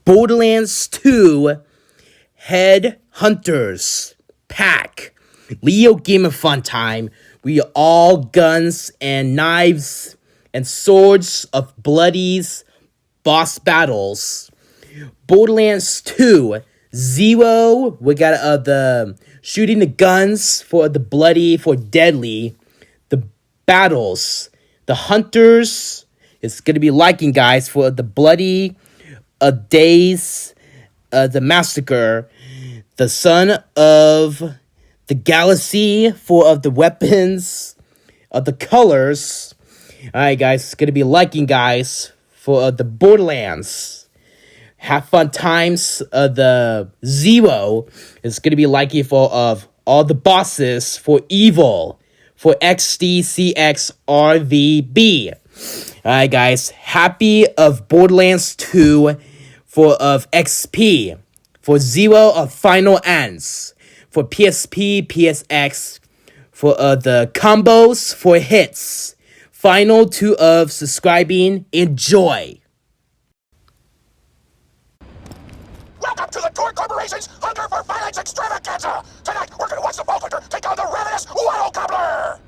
Borderlands 2 Head Hunters Pack. Leo Gamer Fun Time. We are all guns and knives and swords of bloodies boss battles. Borderlands 2 Zero. We got the shooting the guns for the bloody, for deadly. The battles. The hunters. It's gonna be liking, guys, for the bloody days. The massacre. The son of the galaxy, for of the weapons, of the colors. Alright, guys, it's gonna be liking, guys, for the Borderlands. Have fun times. The Zero is gonna be liking for of all the bosses for evil, for XDCXRVB. Alright, guys, happy of Borderlands 2 for of XP, for Zero of Final Ends, for PSP, PSX, for the combos, for hits. Final 2 of subscribing. Enjoy. Welcome to the Tour Corporation's Hunter for Violence Extravaganza! Tonight, we're gonna watch the Vault Hunter take on the Ravenous Wattle Gobbler!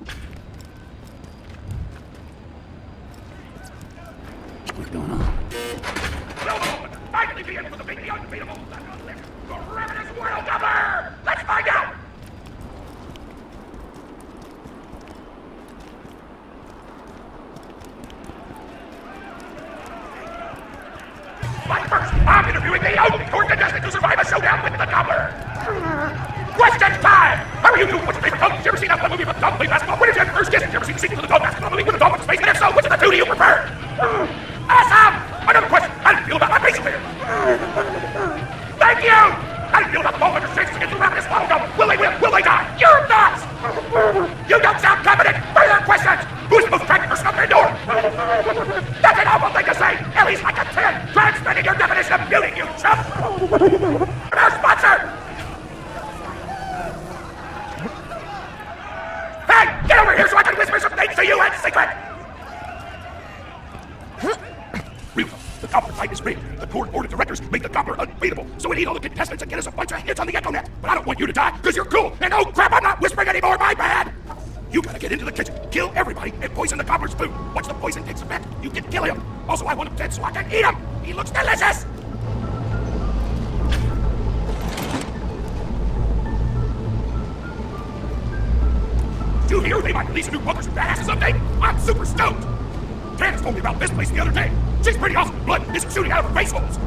What's going on? Finally begin with the big, unbeatable, the Ravenous Wattle Gobbler! Let's find out! But first, I'm interviewing the only tour contestant to survive a showdown with the Gobbler! Question time! How are you doing? What's your favorite dog? Did you ever see that one movie about the dog playing basketball? When did you have your first kiss? Did you ever see the sequel to the dog basketball movie with the dog in space? And if so, which of the two do you prefer? Awesome! Another question. How do you feel about my basic beer? Thank you! How do you feel about the Vault Hunter's chances against the Ravenous Wattle Gobbler? Will they win? Will they die? You're nuts! You don't sound confident! Further questions! Who's the most attractive person up there door? That's an awful thing to say! Ellie's like a 10! Transmitting your definition of beauty, you chump! Our sponsor! Hey! Get over here so I can whisper some things to you in secret! The Gobbler fight is rigged. The tour board of directors made the Gobbler unbeatable, so we need all the contestants to get us a bunch of hits on the Echo Net. But I don't want you to die, because you're cool, and oh crap, I'm not whispering anymore, my bad! You gotta get into the kitchen, kill everybody, and poison the Gobbler's food. Once the poison takes effect, you can kill him. Also, I want him dead so I can eat him! He looks delicious! Did you hear they might release a new Bunkers and Badasses update? I'm super stoked! Candace told me about this place the other day. She's pretty awesome. Blood is shooting out of her face holes.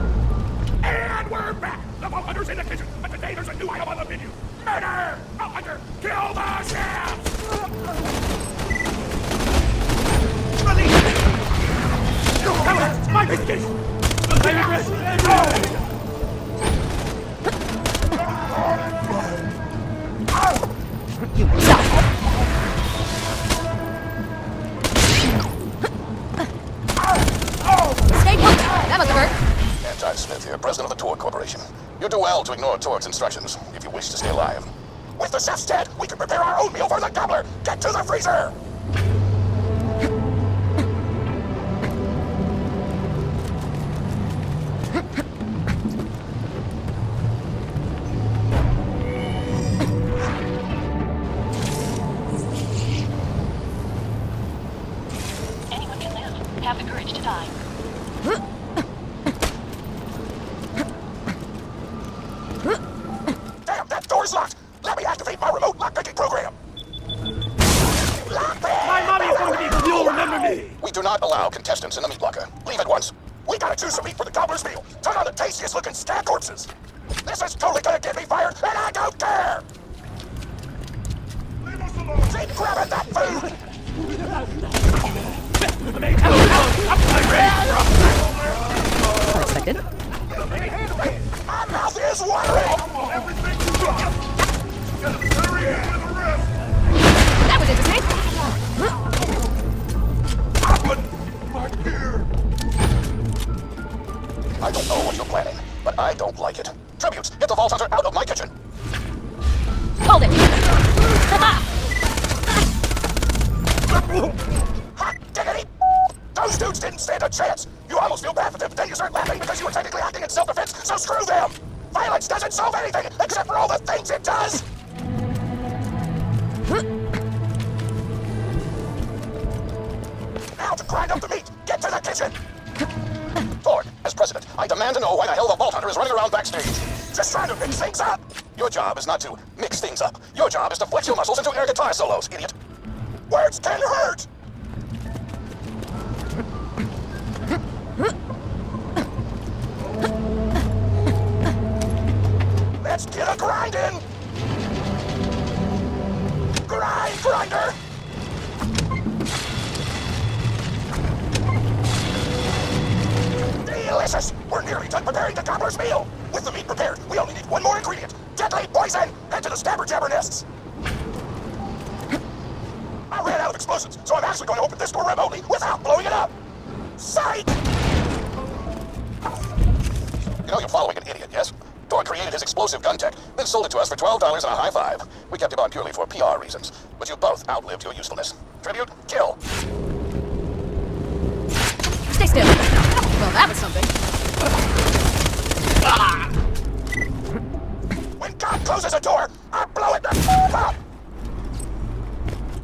And we're back. The Vault Hunter's in the kitchen. But today there's a new item on the menu. Murder! Vault Hunter, kill the chefs! Release! My investigation! You suck! That must have hurt. I'm Smith here, president of the Tour Corporation. You do well to ignore Torque's instructions if you wish to stay alive. With the chefs dead, we can prepare our own meal for the Gobbler. Get to the freezer! Anyone can live. Have the courage to die. Damn, that door's locked! Let me activate my remote lockpicking program! Lockpick! My mommy is going to be, you'll remember me! We do not allow contestants in the meat locker. Leave at once. We gotta choose some meat for the Gobbler's meal. Turn on the tastiest looking stag corpses. This is totally gonna get me fired, and I don't care! Leave us alone! Keep grabbing that food! Unexpected. My mouth is watering! That was interesting. I don't know what you're planning, but I don't like it. Tributes, get the Vault Hunter out of my kitchen! Hold it. Hot diggity! Those dudes didn't stand a chance! You almost almost feel bad for them, but then you start laughing because you were technically acting in self-defense, so screw them! Violence doesn't solve anything, except for all the things it does! Now to grind up the meat! Get to the kitchen! Thorg, as president, I demand to know why the hell the Vault Hunter is running around backstage. Just trying to mix things up! Your job is not to mix things up. Your job is to flex your muscles into air guitar solos, idiot. Words can hurt! Let's get a grind in! Grind, grinder! Delicious! We're nearly done preparing the gobbler's meal! With the meat prepared, we only need one more ingredient. Deadly poison! Head to the stabber jabber nests! I ran out of explosives, so I'm actually going to open this door remotely without blowing it up! Psych! You know you're following an idiot, yes? Thor created his explosive gun tech, then sold it to us for $12 and a high five. We kept him on purely for PR reasons, but you both outlived your usefulness. Tribute, kill! Stay still. Well, that was something. When God closes a door, I blow it the f*** up!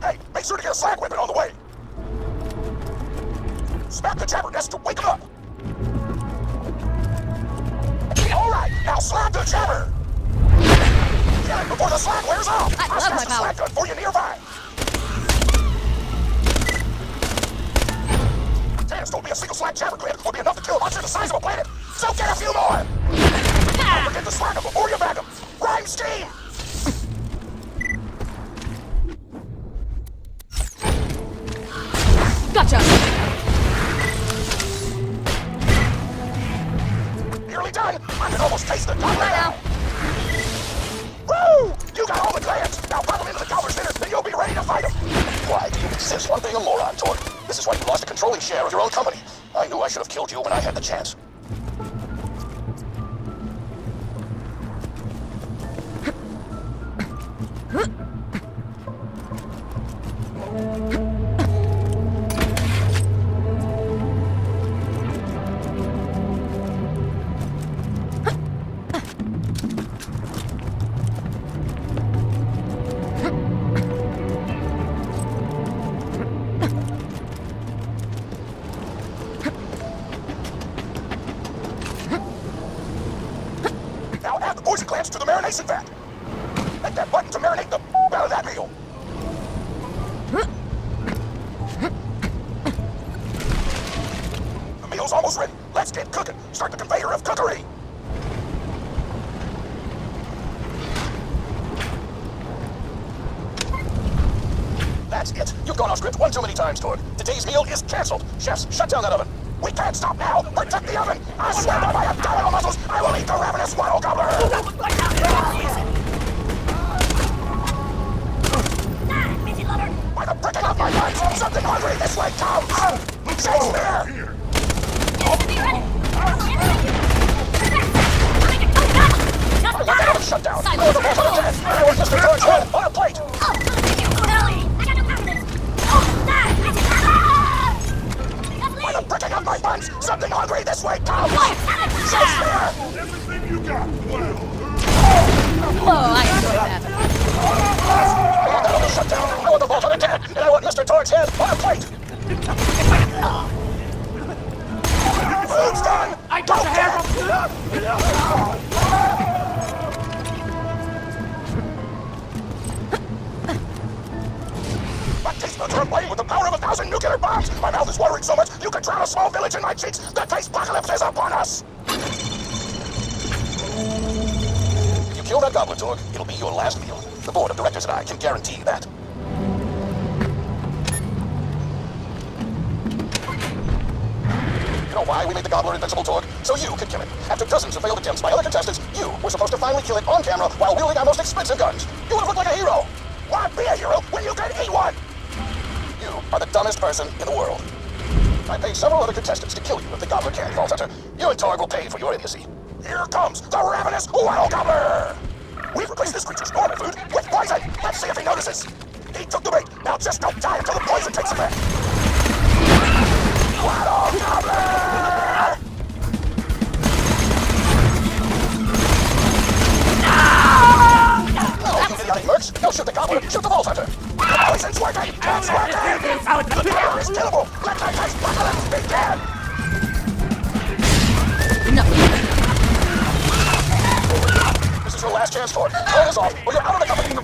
Hey, make sure to get a slag weapon on the way! Smack the jabber nest to wake him up! Alright, now slag the jabber! Get it before the slag wears off! I love my a power. slag gun for you nearby! Tans told me a single slag jabber grid would be enough to kill a monster the size of a planet! So get a few more! Don't forget to slag them before you bag them! Rhyme scheme! Gotcha. Nearly done! I can almost taste the gobbler Bye now. Woo! You got all the glands! Now pop them into the gobbler's dinner, then you'll be ready to fight him! Why do you insist on being a moron, Torque? This is why you lost a controlling share of your own company. I knew I should have killed you when I had the chance. Now add the poison glands to the marination vat. Hit that button to marinate the out of that meal. The meal's almost ready. Let's get cooking. Start the conveyor of cookery. That's it. You've gone off script one too many times, Torg. Today's meal is canceled. Chefs, shut down that oven. We can't stop now. Protect the oven. I swear by my abdominal muscles, I will eat the Ravenous Wattle Gobbler. By the pricking of my buns, something hungry this way comes. Shakespeare! I want that oven shut down. I want the boss on a dead. I want Mr. George's head on a plate. By the pricking of my buns, something hungry this way comes. Shakespeare! Everything you got. Well. Oh, I enjoy that. I want that oven shut down. I want the boss on a dead. And I want Mr. George's head on a plate. Food's done. I got to have My taste buds are playing with the power of 1,000 nuclear bombs. My mouth is watering so much, you could drown a small village in my cheeks. The taste apocalypse is upon us. If you kill that gobbler, Torg, it'll be your last meal. The board of directors and I can guarantee that. You know why we made the gobbler invincible, Torg? So you could kill it. After dozens of failed attempts by other contestants, you were supposed to finally kill it on camera while wielding our most expensive guns. You would have looked like a hero. Why be a hero when you can eat one? You are the dumbest person in the world. I paid several other contestants to kill you if the gobbler can, Vault Hunter. You and Torg will pay for your idiocy. Here comes the Ravenous Wattle Gobbler! We've replaced this creature's normal food with poison! Let's see if he notices! He took the bait! Now just don't die until the poison takes effect! Wattle Gobbler! shoot the gobbler, shoot the vault hunter. The poison's working! It's working! The power is killable! Let my nice bullets begin! This is your last chance for it. Turn this off, or you're out of the company.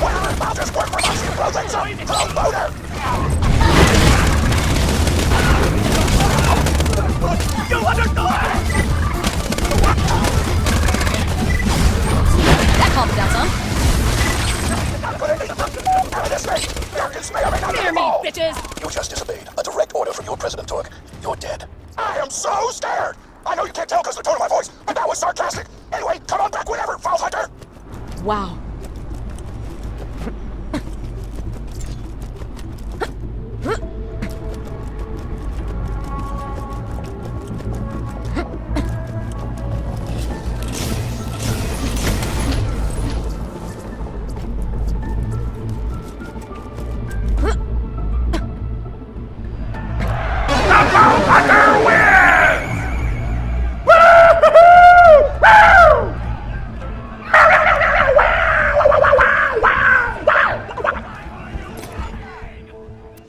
Where about this work for us? Promoter! You understand? That calmed me down some. This may or may not Hear me, bitches! You just disobeyed a direct order from your President Torque. You're dead. I am so scared! I know you can't tell because of the tone of my voice, but that was sarcastic. Anyway, come on back whenever, Vault Hunter! Wow.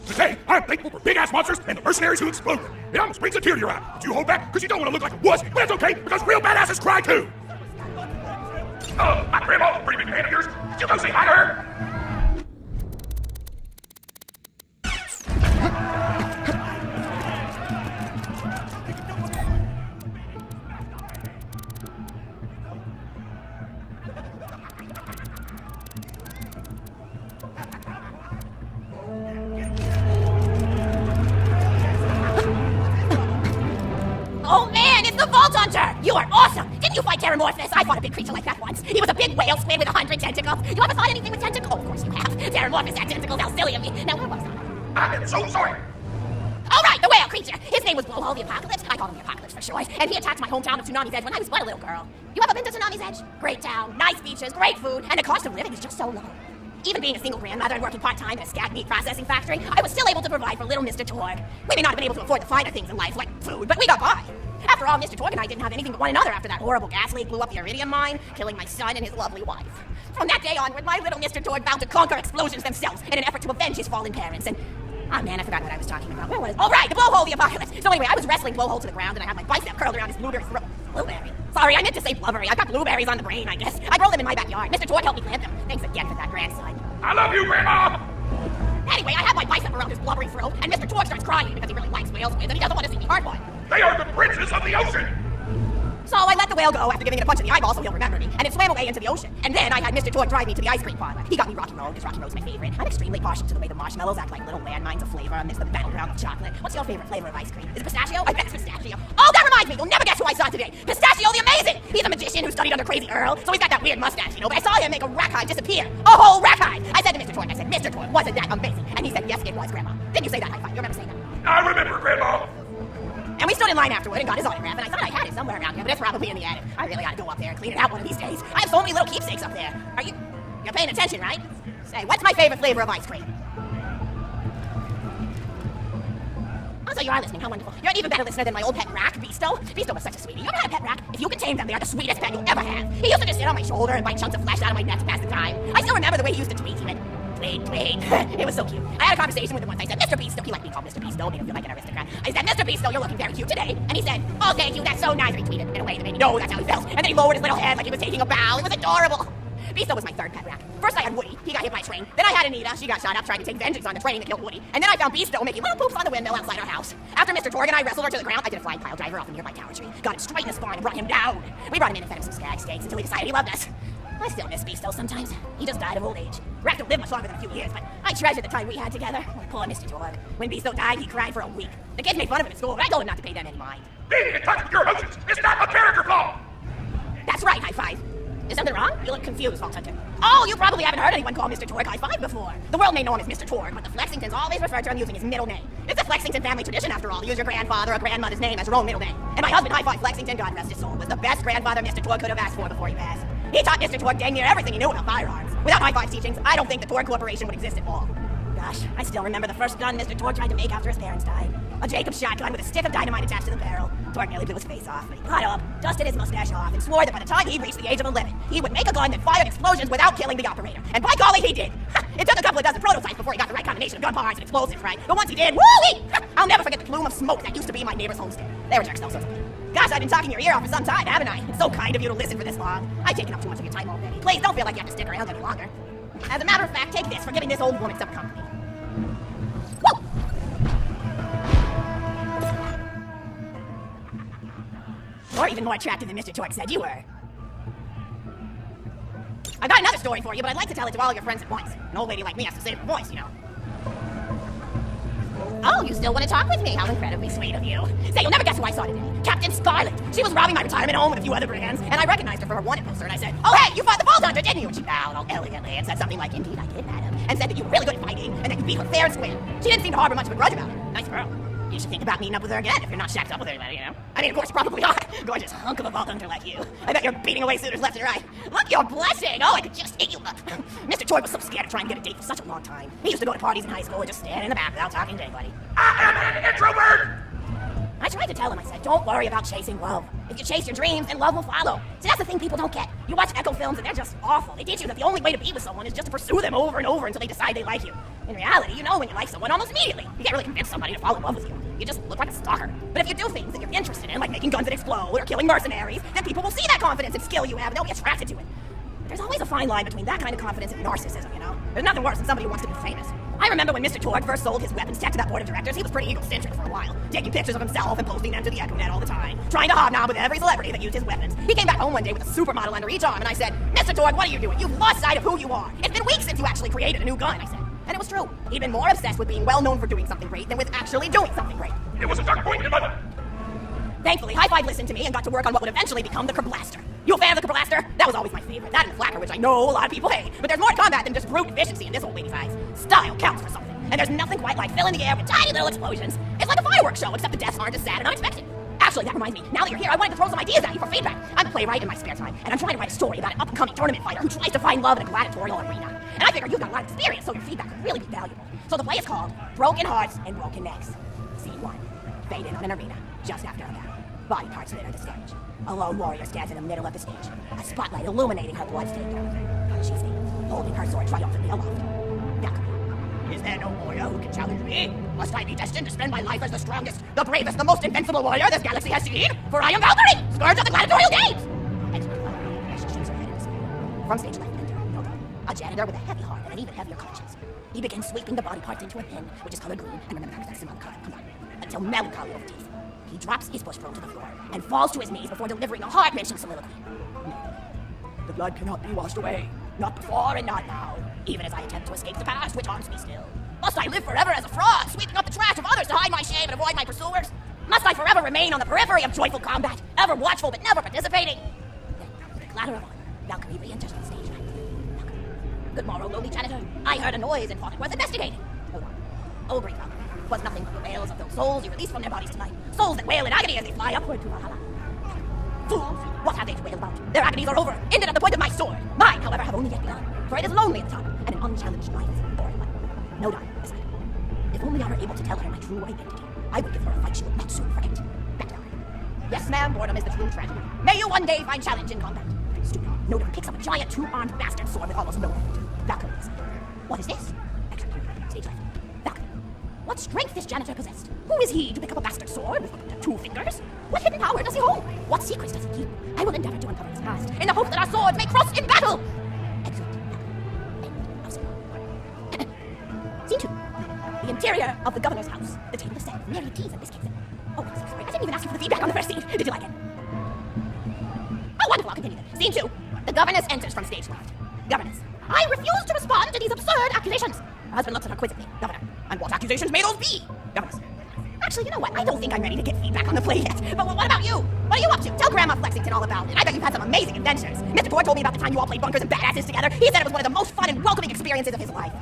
Today, I'm thankful for big-ass monsters and the mercenaries who exploded. It almost brings a tear to your eye. But you hold back because you don't want to look like a wuss. But it's okay because real badasses cry too. Oh, my grandma, pretty big fan of yours. Did you go say hi to her? Oh man, it's the Vault Hunter! You are awesome! Didn't you fight Terramorphous? I fought a big creature like that once. He was a big whale squid with 100 tentacles. You ever fought anything with tentacles? Oh, of course you have. Terramorphous had tentacles, how silly of me. Now, where was I? I'm so sorry. All right, the whale creature. His name was Blowhole the Apocalypse. I call him the Apocalypse for short. And he attacked my hometown of Tsunami's Edge when I was but a little girl. You ever been to Tsunami's Edge? Great town, nice beaches, great food, and the cost of living is just so low. Even being a single grandmother and working part-time in a scat meat processing factory, I was still able to provide for little Mr. Torg. We may not have been able to afford the finer things in life, like food, but we got by. After all, Mr. Torg and I didn't have anything but one another after that horrible gas leak blew up the iridium mine, killing my son and his lovely wife. From that day onward, my little Mr. Torg vowed to conquer explosions themselves in an effort to avenge his fallen parents, and... oh man, I forgot what I was talking about. Where was... oh right, the Blowhole the Apocalypse! So anyway, I was wrestling Blowhole to the ground, and I had my bicep curled around his blueberry throat. Blueberry? Sorry, I meant to say blubbery. I've got blueberries on the brain, I guess. I grow them in my backyard. Mr. Torg helped me plant them. Thanks again for that, grandson. I love you, Grandma! Anyway, I had my bicep around his blubbery throat, and Mr. Torg starts crying because he really likes whales with, and he doesn't want to see me hard-boiled. They are the princes of the ocean! So I let the whale go after giving it a punch in the eyeball so he'll remember me, and it swam away into the ocean. And then I had Mr. Torg drive me to the ice cream parlor. He got me Rocky Road, because Rocky Road's my favorite. I'm extremely partial to the way the marshmallows act like little landmines of flavor amidst the battleground of chocolate. What's your favorite flavor of ice cream? Is it pistachio? I bet it's pistachio. Oh, that reminds me, you'll never guess who I saw today. Pistachio the Amazing! He's a magician who studied under Crazy Earl, so he's got that weird mustache, you know, but I saw him make a rackhide disappear. A whole rackhide! I said to Mr. Torg, Mr. Torg, wasn't that amazing? And he said, yes, it was, Grandma. Didn't you say that, high five? You remember saying that? I remember, Grandma! And we stood in line afterward and got his autograph, and I thought I had it somewhere around here, but it's probably in the attic. I really gotta go up there and clean it out one of these days. I have so many little keepsakes up there. You're paying attention, right? Say, what's my favorite flavor of ice cream? Also, you are listening, how wonderful. You're an even better listener than my old pet rack, Beasto. Beasto was such a sweetie. You ever had a pet rack? If you can tame them, they are the sweetest pet you'll ever have. He used to just sit on my shoulder and bite chunks of flesh out of my neck to pass the time. I still remember the way he used to tweet. He went, tweet, tweet. It was so cute. I had a conversation with him once. I said, Mr. Beasto. He liked being called Mr. Beasto, made him feel like an aristocrat. I said, Mr. Beasto, you're looking very cute today. And he said, oh, thank you, that's so nice. And he tweeted in a way that made me know that's how he felt. And then he lowered his little head like he was taking a bow. It was adorable. Beasto was my third pet rack. First I had Woody. He got hit by a train. Then I had Anita. She got shot up trying to take vengeance on the train that killed Woody. And then I found Beasto making little poops on the windmill outside our house. After Mr. Torg and I wrestled her to the ground, I did a flying pile driver off a nearby tower tree. Got him straight in the spine and brought him down. We brought him in and fed him some skag steaks until he decided he loved us. I still miss Beasto sometimes. He just died of old age. Rack don't live much longer than a few years, but I treasure the time we had together. Oh, poor Mr. Torg. When Beasto died, he cried for a week. The kids made fun of him at school, but I told him not to pay them any mind. Being in touch with your emotions is not a character flaw! That's right, high five. Is something wrong? You look confused, Vault Hunter. Oh, you probably haven't heard anyone call Mr. Torg high five before. The world may know him as Mr. Torg, but the Flexingtons always refer to him using his middle name. It's a Flexington family tradition, after all, to use your grandfather or grandmother's name as your own middle name. And my husband, High Five Flexington, God rest his soul, was the best grandfather Mr. Torg could have asked for before he passed. He taught Mr. Torg dang near everything he knew about firearms. Without High Five's teachings, I don't think the Torg Corporation would exist at all. Gosh, I still remember the first gun Mr. Torque tried to make after his parents died. A Jacobs shotgun with a stick of dynamite attached to the barrel. Torque nearly blew his face off, but he got up, dusted his mustache off, and swore that by the time he reached the age of 11, he would make a gun that fired explosions without killing the operator. And by golly, he did! It took a couple of dozen prototypes before he got the right combination of gun parts and explosives right, but once he did, woo-wee! I'll never forget the plume of smoke that used to be my neighbor's homestead. They were jerks though, so gosh, I've been talking your ear off for some time, haven't I? It's so kind of you to listen for this long. I've taken up too much of your time already. Please don't feel like you have to stick around any longer. As a matter of fact, take this for giving this old woman some company. Woo! You're even more attractive than Mr. Torque said you were. I've got another story for you, but I'd like to tell it to all your friends at once. An old lady like me has to save her voice, you know. Oh, you still want to talk with me? How incredibly sweet of you. Say, you'll never guess who I saw today. Captain Scarlet. She was robbing my retirement home with a few other brigands, and I recognized her from her wanted poster, and I said, oh, hey, you fought the Vault Hunter, didn't you? And she bowed all elegantly and said something like, indeed, I did, madam, and said that you were really good at fighting, and that you beat her fair and square. She didn't seem to harbor much of a grudge about it. Nice girl. You should think about meeting up with her again if you're not shacked up with her, you know? I mean, of course, probably not. Gorgeous hunk of a Vault Hunter like you. I bet you're beating away suitors left and right. Look, you're blushing. Oh, I could just eat you up. Mr. Torque was so scared of trying to get a date for such a long time. He used to go to parties in high school and just stand in the back without talking to anybody. I am an introvert! I tried to tell him, I said, don't worry about chasing love. If you chase your dreams, then love will follow. See, that's the thing people don't get. You watch Echo films and they're just awful. They teach you that the only way to be with someone is just to pursue them over and over until they decide they like you. In reality, you know when you like someone almost immediately. You can't really convince somebody to fall in love with you. You just look like a stalker. But if you do things that you're interested in, like making guns that explode or killing mercenaries, then people will see that confidence and skill you have and they'll be attracted to it. There's always a fine line between that kind of confidence and narcissism, you know? There's nothing worse than somebody who wants to be famous. I remember when Mr. Torque first sold his weapons tech to that board of directors, he was pretty egocentric for a while, taking pictures of himself and posting them to the EchoNet all the time, trying to hobnob with every celebrity that used his weapons. He came back home one day with a supermodel under each arm, and I said, Mr. Torque, what are you doing? You've lost sight of who you are. It's been weeks since you actually created a new gun, I said. And it was true. He'd been more obsessed with being well known for doing something great than with actually doing something great. It was a dark point in my life. Thankfully, High Five listened to me and got to work on what would eventually become the Kerblaster. You a fan of the Kerblaster? That was always my favorite. That and the Flacker, which I know a lot of people hate. But there's more to combat than just brute efficiency in this old lady's eyes. Style counts for something. And there's nothing quite like filling the air with tiny little explosions. It's like a fireworks show, except the deaths aren't as sad and unexpected. Actually, that reminds me. Now that you're here, I wanted to throw some ideas at you for feedback. I'm a playwright in my spare time, and I'm trying to write a story about an up-and-coming tournament fighter who tries to find love in a gladiatorial arena. And I figure you've got a lot of experience, so your feedback could really be valuable. So the play is called Broken Hearts and Broken Necks. Scene 1. Fade in on an arena, just after a battle. Body parts litter the stage. A lone warrior stands in the middle of the stage, a spotlight illuminating her blood-stained garment. She stands, holding her sword triumphantly aloft. Valkyrie. Is there no warrior who can challenge me? Must I be destined to spend my life as the strongest, the bravest, the most invincible warrior this galaxy has seen? For I am Valkyrie, scourge of the gladiatorial games! Execute Valkyrie as she shakes her head in despair. From stage left, enter Yoga, a janitor with a heavy heart and an even heavier conscience. He begins sweeping the body parts into a pen, which is colored green, and remember that's symbolic color, come on, until melancholy overtakes him. He drops his bush throw to the floor and falls to his knees before delivering a heart-wrenching soliloquy. No. The blood cannot be washed away. Not before and not now. Even as I attempt to escape the past, which haunts me still. Must I live forever as a fraud, sweeping up the trash of others to hide my shame and avoid my pursuers? Must I forever remain on the periphery of joyful combat, ever watchful but never participating? Then, with a clatter of honor, Valkyrie re-enters the stage right. Valkyrie. Good morrow, lowly janitor. I heard a noise and thought it worth investigating. Hold on. Oh, great Valkyrie. 'Twas nothing but the wails of those souls you released from their bodies tonight. Souls that wail in agony as they fly upward to Valhalla. Fools! What have they to wail about? Their agonies are over, ended at the point of my sword. Mine, however, have only yet begun. For it is lonely at the top, and an unchallenged life is boring one. No doubt, aside. If only I were able to tell her my true identity, I would give her a fight she will not soon forget. Back down. Yes, ma'am, boredom is the true tragedy. May you one day find challenge in combat. Stupid. No doubt picks up a giant two-armed bastard sword with almost no effort. Valkyrie. What is this? Execute. Stage left. Valkyrie. What strength this janitor possessed? Who is he to pick up a bastard sword with 2 fingers? What hidden power does he hold? What secrets does he keep? I will endeavor to uncover his past, in the hope that our swords may cross in battle! Exit. End of scene. Scene 2. The interior of the governor's house. The table is set with myriad teas and biscuits. Oh, I'm so sorry. I didn't even ask you for the feedback on the first scene. Did you like it? Oh, wonderful. I'll continue then. Scene 2. The governess enters from stage left. Governess. I refuse to respond to these absurd accusations. Her husband looks at her quizzically. Governor. And what accusations may those be? Governess. Actually, you know what? I don't think I'm ready to get feedback on the play yet. But what about you? What are you up to? Tell Grandma Flexington all about it. I bet you've had some amazing adventures. Mr. Torque told me about the time you all played bunkers and badasses together. He said it was one of the most fun and welcoming experiences of his life.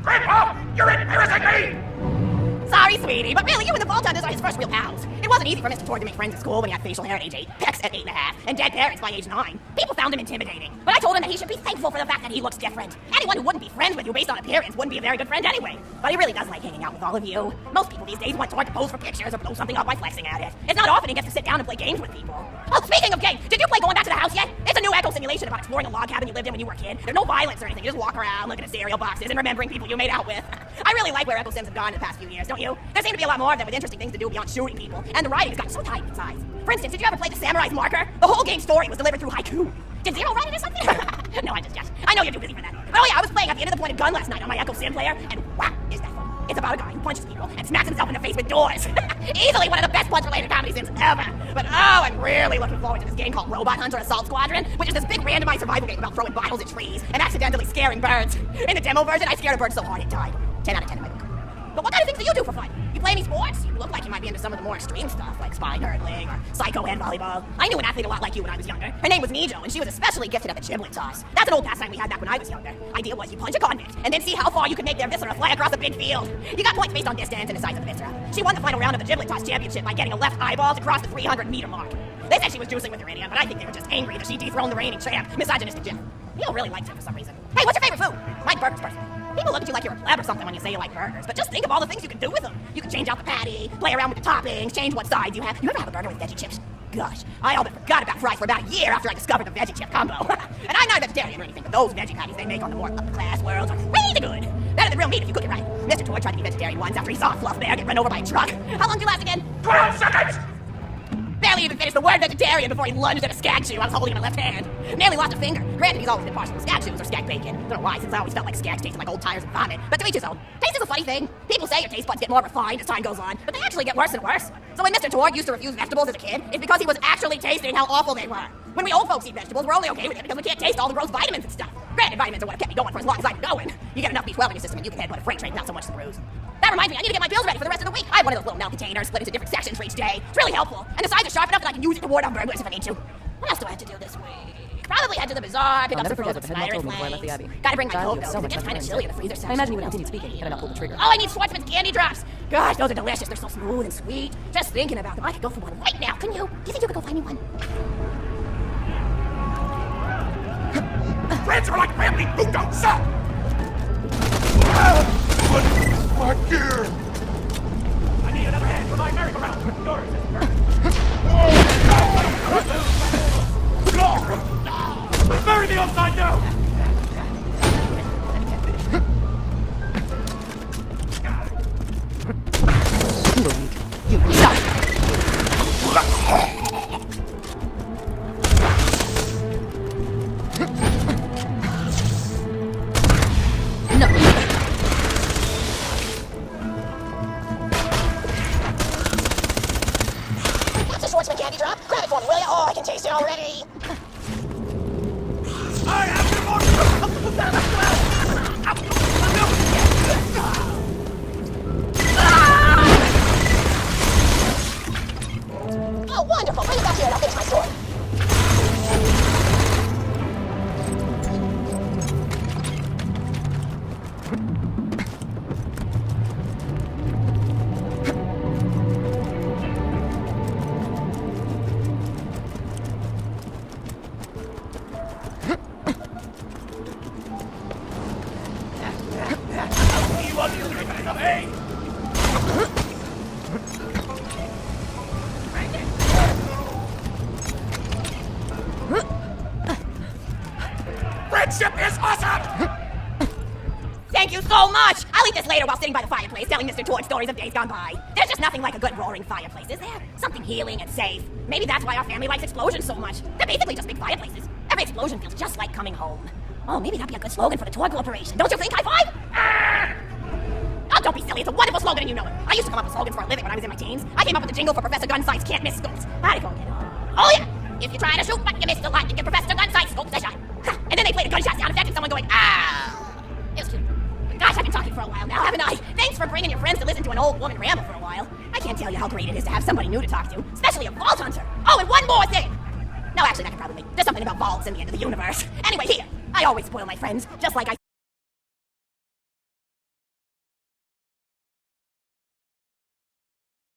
Grandpa, you're embarrassing me! Sorry, sweetie, but really, you and the Vault Hunters are his first real pals. It wasn't easy for Mr. Tord to make friends at school when he had facial hair at age 8, pecs at 8.5, and dead parents by age 9. People found him intimidating, but I told him that he should be thankful for the fact that he looks different. Anyone who wouldn't be friends with you based on appearance wouldn't be a very good friend anyway. But he really does like hanging out with all of you. Most people these days want Tord to pose for pictures or blow something up by flexing at it. It's not often he gets to sit down and play games with people. Oh, speaking of games, did you play Going Back to the House yet? It's a new echo simulation about exploring a log cabin you lived in when you were a kid. There's no violence or anything. You just walk around looking at cereal boxes and remembering people you made out with. I really like where Echo Sims have gone in the past few years, don't you? There seem to be a lot more of them with interesting things to do beyond shooting people, and the writing has gotten so tight in size. For instance, did you ever play The Samurai's Marker? The whole game's story was delivered through haiku. Did Zero write it or something? No, I just guessed. I know you're too busy for that. But oh yeah, I was playing at the end of the pointed gun last night on my Echo Sim player, and wow, is that fun. It's about a guy who punches people and smacks himself in the face with doors. Easily one of the best punch-related comedy sims ever. But oh, I'm really looking forward to this game called Robot Hunter Assault Squadron, which is this big randomized survival game about throwing bottles at trees and accidentally scaring birds. In the demo version, I scared a bird so hard it died. 10 out of 10 in my book. But what kind of things do you do for fun? You play any sports? You look like you might be into some of the more extreme stuff, like spine hurdling or psycho hand volleyball. I knew an athlete a lot like you when I was younger. Her name was Nijo, and she was especially gifted at the giblet toss. That's an old pastime we had back when I was younger. Idea was you punch a convict, and then see how far you could make their viscera fly across a big field. You got points based on distance and the size of the viscera. She won the final round of the giblet toss championship by getting a left eyeball to cross the 300-meter mark. They said she was juicing with her idiom, but I think they were just angry that she dethroned the reigning champ, misogynistic Jeff. Neil really liked her for some reason. Hey, what's your favorite food? Mine's burgers, personally. People look at you like you're a pleb or something when you say you like burgers, but just think of all the things you can do with them. You can change out the patty, play around with the toppings, change what sides you have. You ever have a burger with veggie chips? Gosh, I all but forgot about fries for about a year after I discovered the veggie chip combo. And I'm not a vegetarian or anything, but those veggie patties they make on the more upper-class worlds are really good. Better than real meat if you cook it right. Mr. Toy tried to be vegetarian once after he saw a fluff bear get run over by a truck. How long did you last again? 12 seconds! Barely even finished the word vegetarian before he lunged at a skag chew I was holding in my left hand. Nearly lost a finger. Granted, he's always been partial to skag chews or skag bacon. Don't know why, since I always felt like skags tasted like old tires and vomit. But to each his own. Taste is a funny thing. People say your taste buds get more refined as time goes on, but they actually get worse and worse. So when Mr. Tord used to refuse vegetables as a kid, it's because he was actually tasting how awful they were. When we old folks eat vegetables, we're only okay with it because we can't taste all the gross vitamins and stuff. Granted, vitamins are what have kept me going for as long as I've been going. You get enough B12 in your system and you can head but a freight train, not so much the bruise. That reminds me, I need to get my bills ready for the rest of the week. I have one of those little milk containers split into different sections for each day. It's really helpful. And the sides are sharp enough that I can use it to ward off burglars if I need to. What else do I have to do this week? Probably head to the bazaar, pick up some frozen spider flanks. Gotta bring my coat though, because it gets kind of chilly in the freezer section. I imagine you would continue speaking, you cannot pull the trigger. Oh, I need Schwartzman's candy drops. Gosh, those are delicious. They're so smooth and sweet. Just thinking about them, I could go for one right now. Couldn't you? Do you think you could go find me one? Friends are like family who don't suck! My gear! I need another hand for my merry-go-round. Yours is bury me upside down! That's a Schwartzman candy drop. Grab it for me, will ya? Oh, I can taste it already. I have to Oh, wonderful. Bring it back here and I'll finish my sword. you on the other side of me! Friendship is awesome! Thank you so much! I'll eat this later while sitting by the fireplace telling Mr. Tord stories of days gone by. There's just nothing like a good roaring fireplace, is there? Something healing and safe. Maybe that's why our family likes explosions so much. They're basically just big fireplaces. Every explosion feels just like coming home. Oh, maybe that'd be a good slogan for the Tord Corporation. Don't you think? High five? Ah! Oh, don't be silly. It's a wonderful slogan and you know it. I used to come up with slogans for a living when I was in my teens. I came up with the jingle for Professor Gunsight's Can't Miss Scopes. How'd it go again? Oh, yeah! If you try to shoot but you miss the light, you get Professor Gunsight's Scopes a shot. And then they played a gunshot sound effect and someone going, ah! It was cute. But gosh, I've been talking for a while now, haven't I? Thanks for bringing your friends to listen to an old woman ramble for a while. I can't tell you how great it is to have somebody new to talk to, especially a Vault Hunter. Oh, and one more thing! No, actually, that could probably be. There's something about vaults in the end of the universe. Anyway, here. I always spoil my friends, just like I